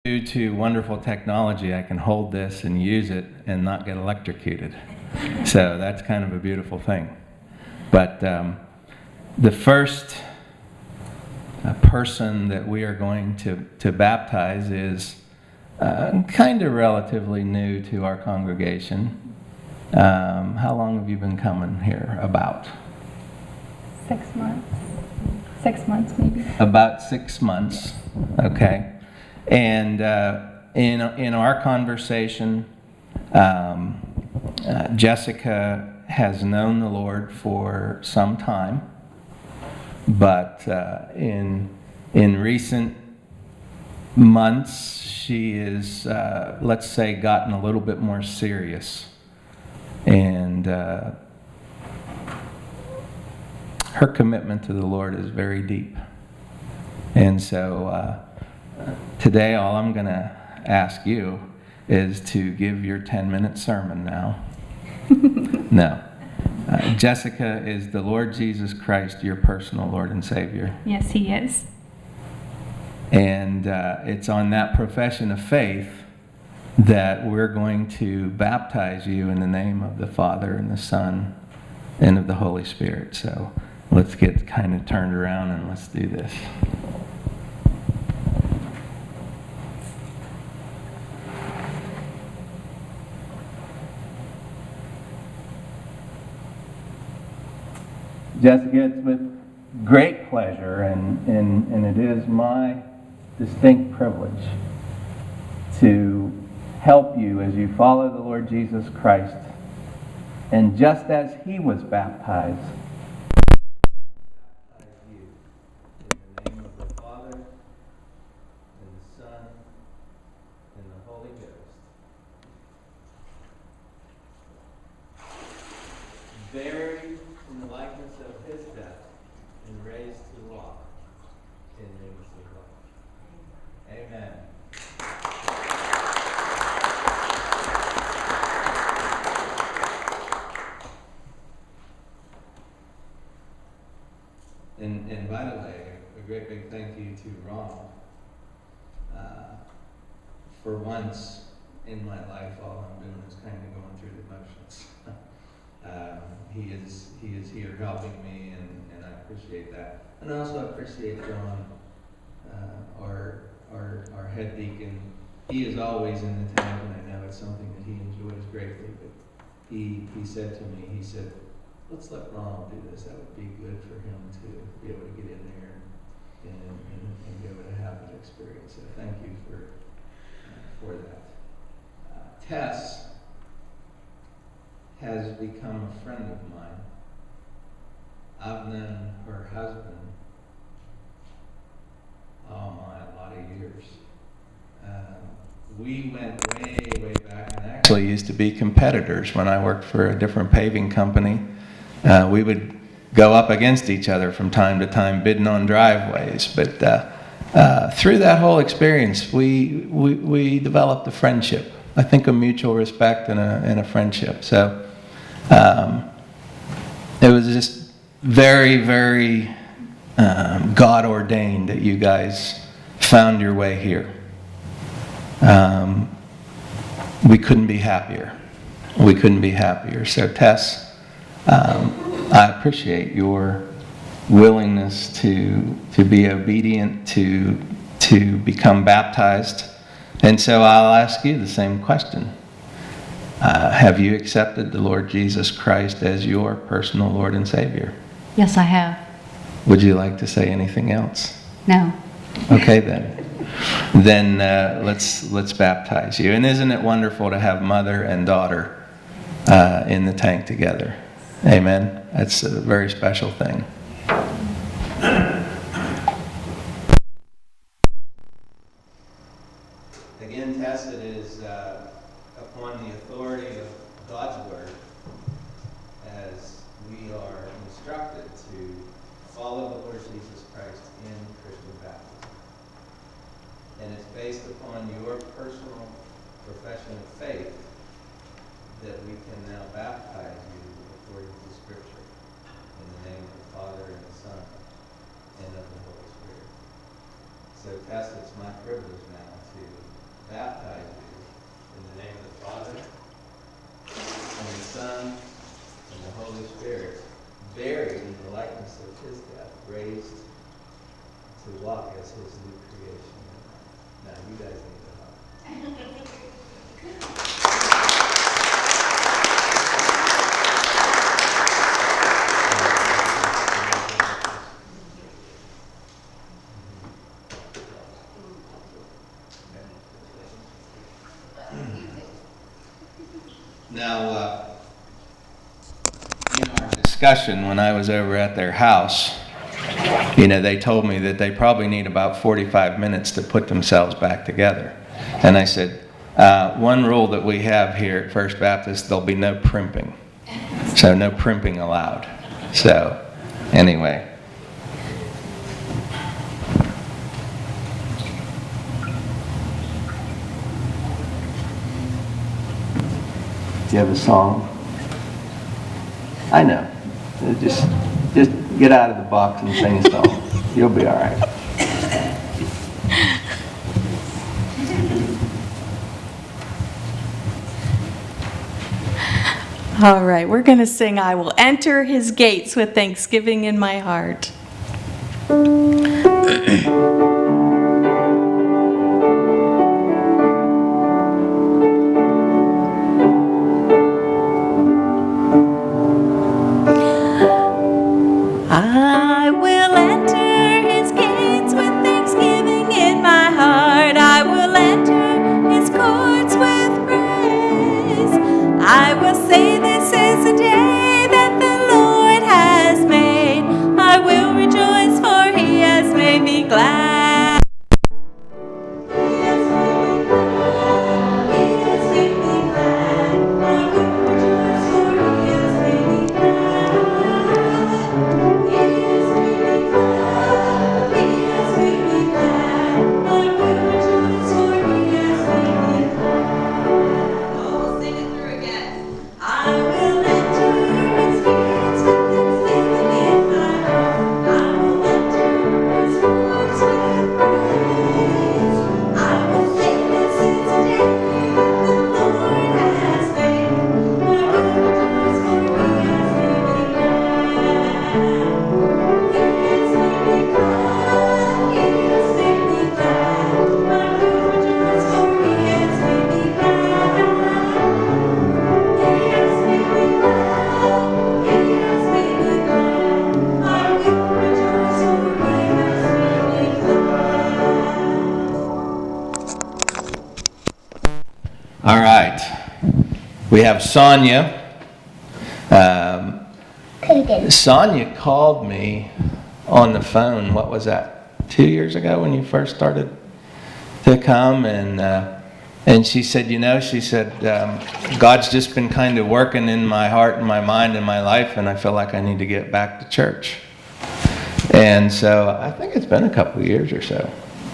Due to wonderful technology, I can hold this and use it and not get electrocuted. So that's kind of a beautiful thing. But the first person that we are going to baptize is kind of relatively new to our congregation. How long have you been coming here? About 6 months. 6 months, maybe. About 6 months. Okay. And in our conversation, Jessica has known the Lord for some time, but in recent months, she is, let's say, gotten a little bit more serious, and her commitment to the Lord is very deep. And so today, all I'm going to ask you is to give your 10-minute sermon now. No. Jessica, is the Lord Jesus Christ your personal Lord and Savior? Yes, He is. And it's on that profession of faith that we're going to baptize you in the name of the Father and the Son and of the Holy Spirit. So let's get kind of turned around and let's do this. Jessica, it's with great pleasure and it is my distinct privilege to help you as you follow the Lord Jesus Christ. And just as He was baptized, baptize you in the name of the Father and the Son and the Holy Ghost. Buried in the likeness of His death and raised to walk in newness of life. Amen. And by the way, a great big thank you to Ronald. For once in my life, all I'm doing is kind of going through the motions. He is here helping me, and I appreciate that. And I also appreciate John, our head deacon. He is always in the tent, and I know it's something that he enjoys greatly. But he said to me, he said, let's let Ronald do this. That would be good for him to be able to get in there and be able to have that experience. So thank you for that. Tess has become a friend of mine. I've known her husband, a lot of years. We went way back and actually used to be competitors when I worked for a different paving company. We would go up against each other from time to time bidding on driveways. But through that whole experience, we developed a friendship. I think a mutual respect and a friendship. So it was just very God ordained that you guys found your way here. We couldn't be happier. So Tess, I appreciate your willingness to be obedient, to become baptized. And so I'll ask you the same question. Have you accepted the Lord Jesus Christ as your personal Lord and Savior? Yes, I have. Would you like to say anything else? No. Okay, then let's baptize you. And isn't it wonderful to have mother and daughter in the tank together? Amen. That's a very special thing. Again, Tess, it is upon the authority of God's Word, as we are instructed to follow the Lord Jesus Christ in Christian baptism. And it's based upon your personal profession of faith that we can now baptize you according to Scripture, in the name of the Father and the Son and of the Holy Spirit. So, Tess, it's my privilege now to is his new creation. Now you guys need to hug. Now, in our discussion when I was over at their house, they told me that they probably need about 45 minutes to put themselves back together. And I said, one rule that we have here at First Baptist, there'll be no primping. So no primping allowed. So, anyway. Do you have a song? I know. Just get out of the box and sing a song. You'll be all right. All right, we're going to sing I Will Enter His Gates with Thanksgiving in My Heart. I will enter his gates with thanksgiving in my heart. I will enter his courts with praise. I will say this is a day that the Lord has made. I will rejoice, for he has made me glad. All right. We have Sonia. Sonia called me on the phone, what was that, 2 years ago when you first started to come? And she said, God's just been kind of working in my heart and my mind and my life, and I feel like I need to get back to church. And so I think it's been a couple of years or so,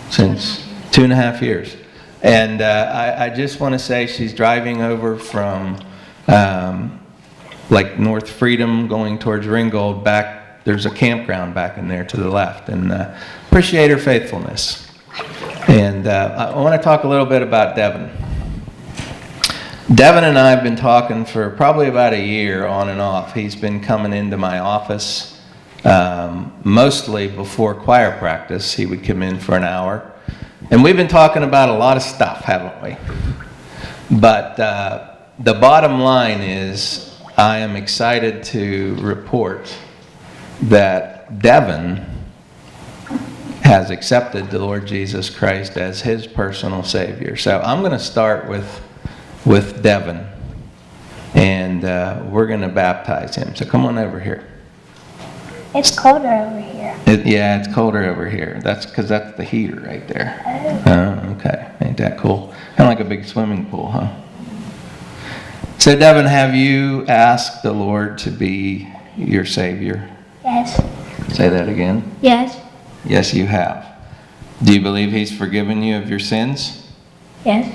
since 2.5 years. And I just want to say she's driving over from like North Freedom going towards Ringgold back. There's a campground back in there to the left, and appreciate her faithfulness. And I want to talk a little bit about Devin. Devin and I have been talking for probably about a year on and off. He's been coming into my office mostly before choir practice. He would come in for an hour. And we've been talking about a lot of stuff, haven't we? But the bottom line is I am excited to report that Devin has accepted the Lord Jesus Christ as his personal Savior. So I'm going to start with Devin, and we're going to baptize him. So come on over here. It's colder over here. Yeah, it's colder over here. That's because that's the heater right there. Oh, okay. Ain't that cool? Kind of like a big swimming pool, huh? So, Devin, have you asked the Lord to be your Savior? Yes. Say that again. Yes. Yes, you have. Do you believe He's forgiven you of your sins? Yes.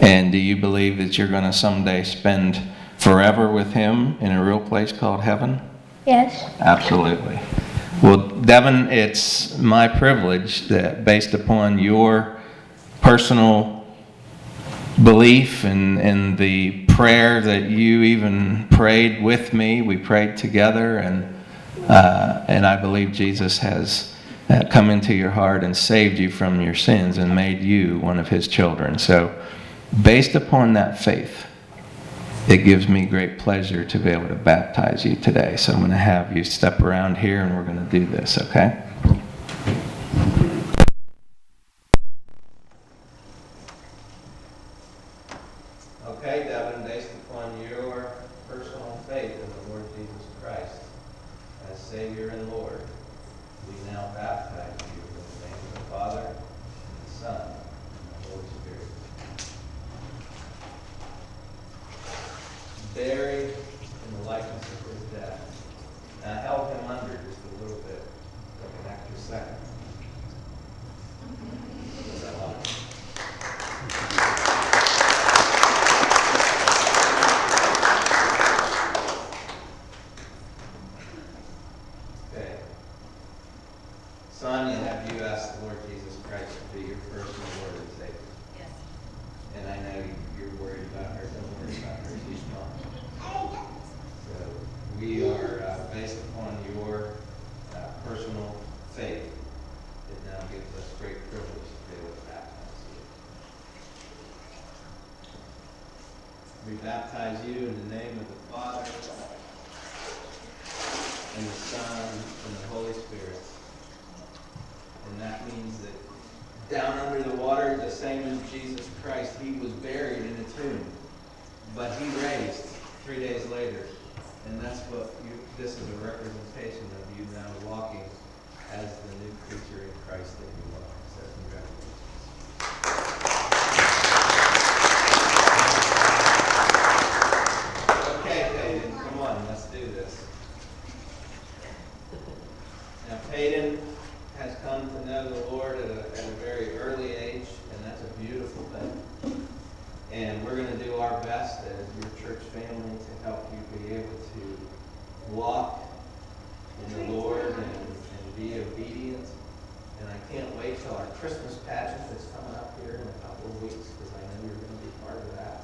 And do you believe that you're going to someday spend forever with Him in a real place called heaven? Yes. Absolutely. Well, Devin, it's my privilege that based upon your personal belief and the prayer that you even prayed with me, we prayed together, and I believe Jesus has come into your heart and saved you from your sins and made you one of his children. So based upon that faith, it gives me great pleasure to be able to baptize you today. So I'm going to have you step around here and we're going to do this, okay? Okay, Devin, based upon your personal faith in the Lord Jesus Christ as Savior and Lord, we now baptize you in the name of the Father, and the Son, and the Holy Spirit. Buried in the likeness of his death. And I held him under just a little bit, like an extra second. Because I love him. Okay. Sonia, have you asked the Lord Jesus Christ to be your personal Lord and Savior? Yes. And I know you're worried about her. Don't worry about her. She's not. So we are, based upon your personal faith, it now gives us great privilege to be able to baptize you. We baptize you in the name of the Father, and the Son, and the Holy Spirit. And that means that down under the water, the same as Jesus Christ, he was buried in a tomb. But he raised 3 days later. And that's what this is a representation of you now walking as the new creature in Christ that you are. So congratulations. Okay, Peyton, come on, let's do this. Now, Peyton has come to know the Lord at a very early age, and that's a beautiful thing. And we're going to do our best as your church family to help you be able to walk in the Lord and be obedient. And I can't wait till our Christmas pageant that's coming up here in a couple of weeks, because I know you're going to be part of that.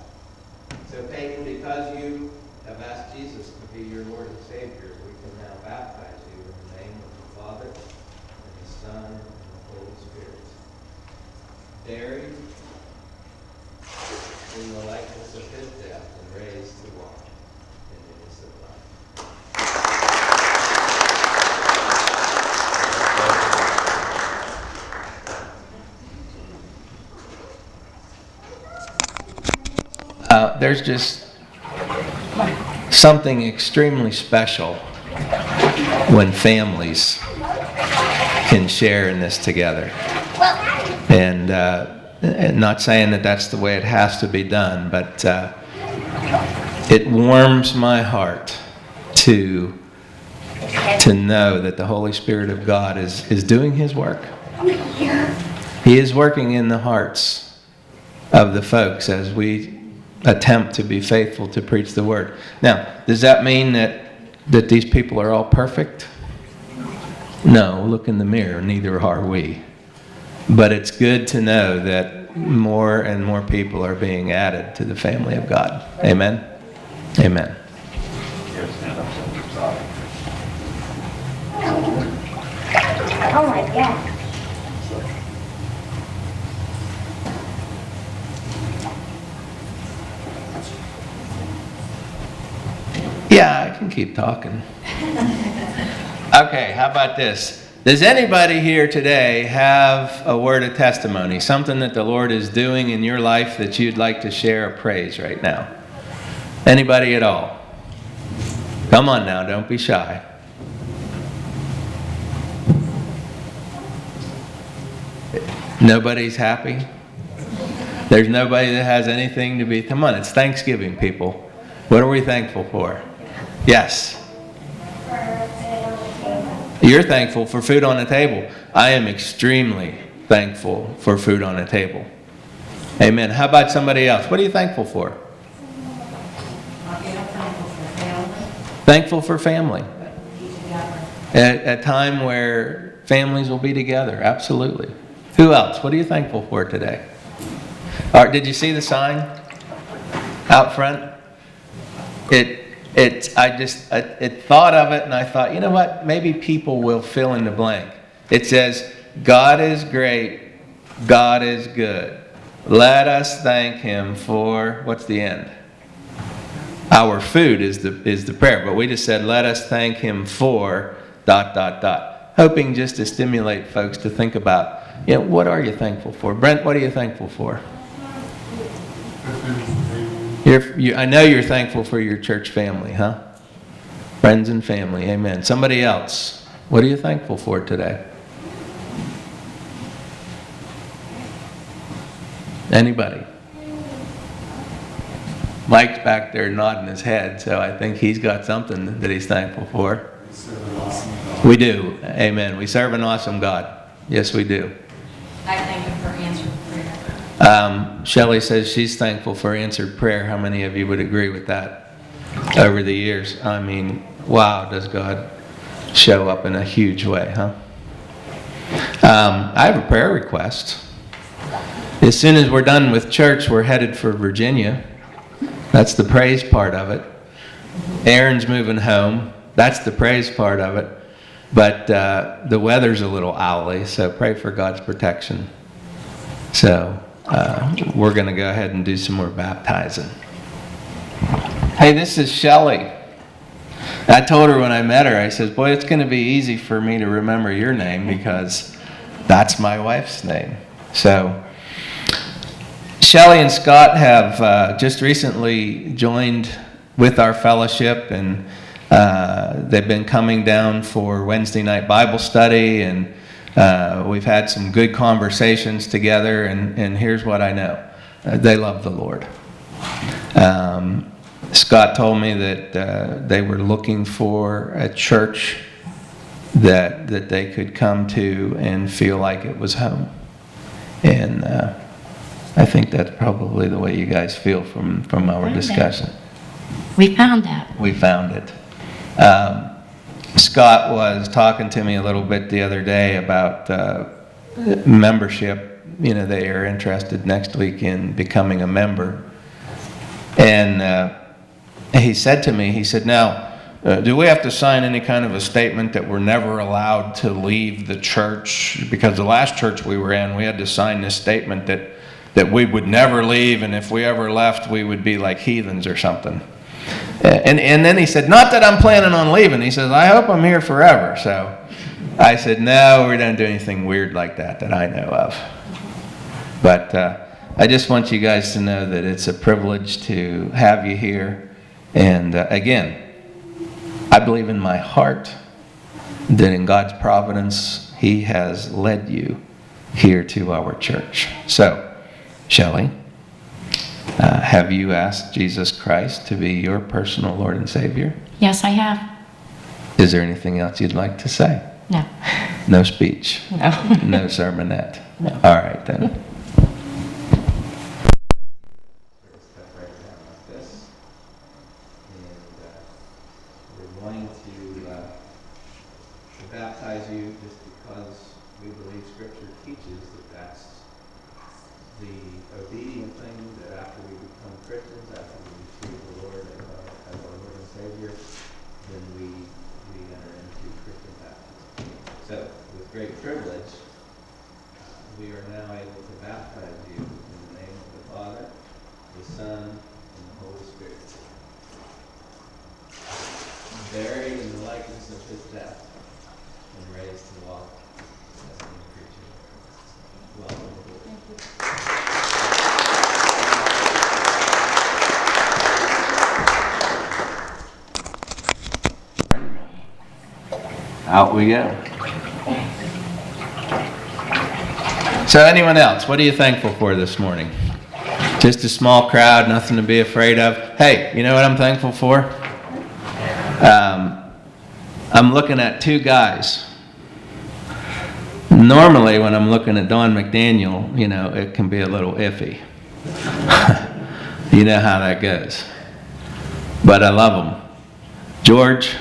So Peyton, because you have asked Jesus to be your Lord and Savior, we can now baptize you in the name of the Father, and the Son, and the Holy Spirit. Buried in the likeness of his death and raised to walk in newness of life. There's just something extremely special when families can share in this together. And not saying that that's the way it has to be done, but it warms my heart to know that the Holy Spirit of God is doing his work. He is working in the hearts of the folks as we attempt to be faithful to preach the word. Now, does that mean that these people are all perfect? No, look in the mirror, neither are we. But it's good to know that more and more people are being added to the family of God. Amen? Amen. Oh my God. Yeah, I can keep talking. Okay, how about this? Does anybody here today have a word of testimony, something that the Lord is doing in your life that you'd like to share or praise right now? Anybody at all? Come on now, don't be shy. Nobody's happy? There's nobody that has anything to be... Come on, it's Thanksgiving, people. What are we thankful for? Yes. You're thankful for food on the table. I am extremely thankful for food on the table. Amen. How about somebody else? What are you thankful for? Thankful for family. A time where families will be together. Absolutely. Who else? What are you thankful for today? All right, did you see the sign out front? I thought of it and I thought, you know what? Maybe people will fill in the blank. It says, God is great, God is good. Let us thank him for, what's the end? Our food is the prayer, but we just said, let us thank him for ... Hoping just to stimulate folks to think about, what are you thankful for? Brent, what are you thankful for? I know you're thankful for your church family, huh? Friends and family, amen. Somebody else, what are you thankful for today? Anybody? Mike's back there nodding his head, so I think he's got something that he's thankful for. We do, amen. We serve an awesome God. Yes, we do. I thank him for answered prayer. Shelley says she's thankful for answered prayer. How many of you would agree with that over the years? I mean, wow, does God show up in a huge way, huh? I have a prayer request. As soon as we're done with church, we're headed for Virginia. That's the praise part of it. Aaron's moving home. That's the praise part of it. But the weather's a little owly, so pray for God's protection. So we're going to go ahead and do some more baptizing. Hey, this is Shelley. I told her when I met her, I said, boy, it's going to be easy for me to remember your name because that's my wife's name. So Shelley and Scott have just recently joined with our fellowship, and they've been coming down for Wednesday night Bible study, and we've had some good conversations together, and here's what I know. They love the Lord. Scott told me that they were looking for a church that they could come to and feel like it was home. And I think that's probably the way you guys feel from our discussion. We found that. We found it. Scott was talking to me a little bit the other day about membership. They are interested next week in becoming a member. And he said to me, now, do we have to sign any kind of a statement that we're never allowed to leave the church? Because the last church we were in, we had to sign this statement that we would never leave, and if we ever left, we would be like heathens or something. And then he said, not that I'm planning on leaving. He says, I hope I'm here forever. So I said, no, we don't do anything weird like that I know of. But I just want you guys to know that it's a privilege to have you here. And again, I believe in my heart that in God's providence, he has led you here to our church. So, Shelley, have you asked Jesus Christ to be your personal Lord and Savior? Yes, I have. Is there anything else you'd like to say? No. No speech? No. No sermonette? No. All right, then. We're going to baptize you just because we believe Scripture teaches that that's the obedient thing, that after we become Christians, after we receive the Lord as our Lord and Savior, then we enter into Christian baptism. So, with great privilege, we are now able to baptize you in the name of the Father, the Son, and the Holy Spirit. Buried in the likeness of his death, and raised to walk as a new creature. Welcome aboard. Out we go. So anyone else, what are you thankful for this morning? Just a small crowd, nothing to be afraid of. Hey, you know what I'm thankful for? I'm looking at two guys. Normally when I'm looking at Don McDaniel, it can be a little iffy. You know how that goes. But I love them. George,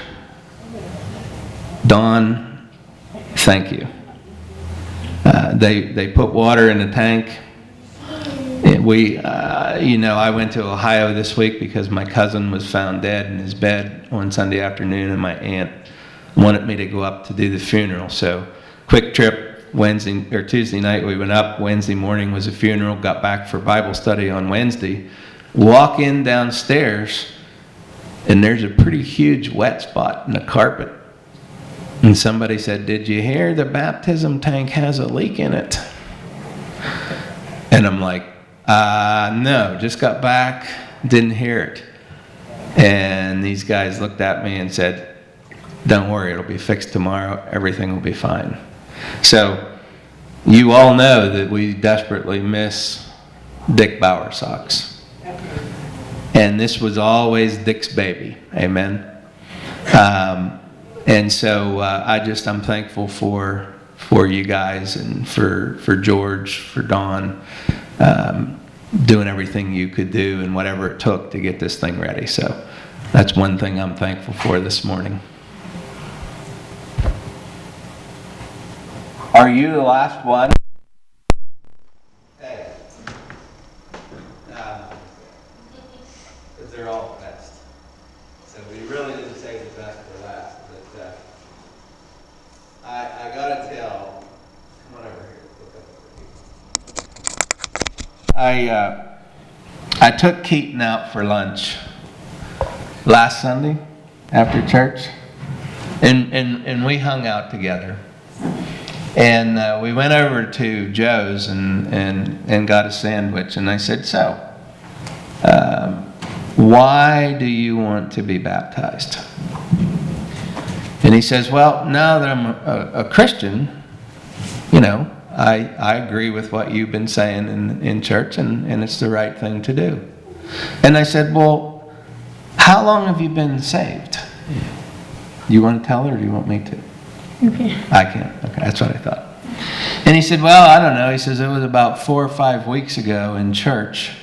Don, thank you. They put water in the tank. I went to Ohio this week because my cousin was found dead in his bed on Sunday afternoon, and my aunt wanted me to go up to do the funeral. So quick trip. Wednesday or Tuesday night we went up. Wednesday morning was a funeral. Got back for Bible study on Wednesday. Walk in downstairs, and there's a pretty huge wet spot in the carpet. And somebody said, "Did you hear the baptism tank has a leak in it?" And I'm like, no, just got back, didn't hear it. And these guys looked at me and said, "Don't worry, it'll be fixed tomorrow. Everything will be fine." So you all know that we desperately miss Dick Bowersocks. And this was always Dick's baby. Amen. And so I'm thankful for you guys and for George, for Dawn, doing everything you could do and whatever it took to get this thing ready. So that's one thing I'm thankful for this morning. Are you the last one? Hey. Because they're all best. So we really didn't save the best for last. But I gotta tell, come on over here. I took Keaton out for lunch last Sunday after church, and we hung out together. And we went over to Joe's and got a sandwich. And I said, "So, why do you want to be baptized?" And he says, "Well, now that I'm a Christian, I agree with what you've been saying in church, and it's the right thing to do." And I said, "Well, how long have you been saved?" You want to tell her, or do you want me to? Okay. I can't. Okay, that's what I thought. And he said, "Well, I don't know." He says, "It was about 4 or 5 weeks ago in church."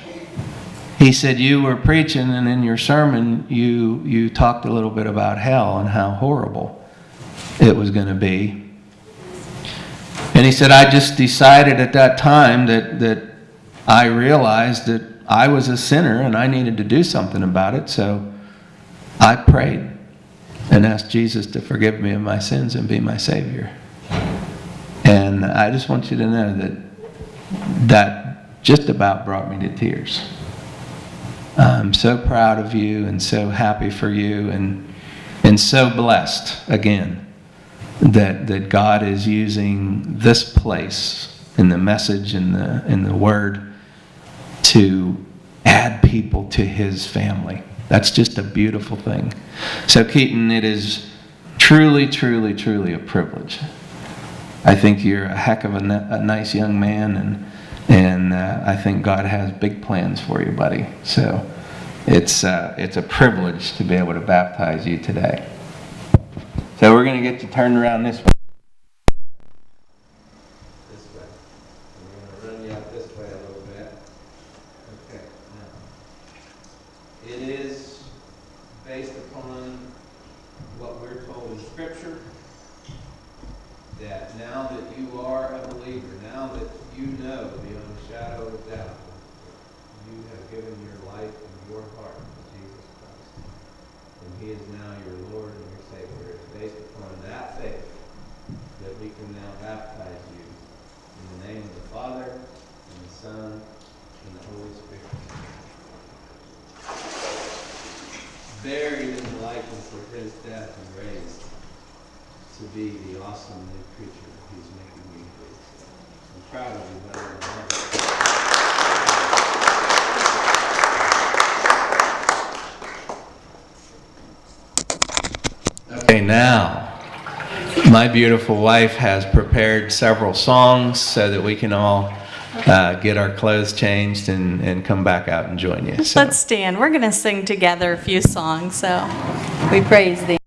He said, "You were preaching, and in your sermon, you talked a little bit about hell and how horrible it was going to be." And he said, "I just decided at that time that I realized that I was a sinner and I needed to do something about it. So I prayed and asked Jesus to forgive me of my sins and be my Savior." And I just want you to know that just about brought me to tears. I'm so proud of you and so happy for you and so blessed, again, that God is using this place and the message and the word to add people to His family. That's just a beautiful thing. So Keaton, it is truly, truly, truly a privilege. I think you're a heck of a nice young man, and I think God has big plans for you, buddy. So it's a privilege to be able to baptize you today. So we're going to get you turned around this way. This way. We're going to run you out this way a little bit. Okay. Now, it is based upon what we're told in Scripture, that now that you are a believer, now that you know beyond a shadow of doubt, you have given your life and your heart to Jesus Christ, and He is now your Lord and your Savior. It's based upon that faith that we can now baptize you in the name of the Father, and the Son, and the Holy Spirit. Buried in the likeness of His death and raised to be the awesome new creature He's making you to be. So I'm proud of you, buddy. Okay, now, my beautiful wife has prepared several songs so that we can all get our clothes changed and come back out and join you. So. Let's stand. We're going to sing together a few songs, so we praise Thee.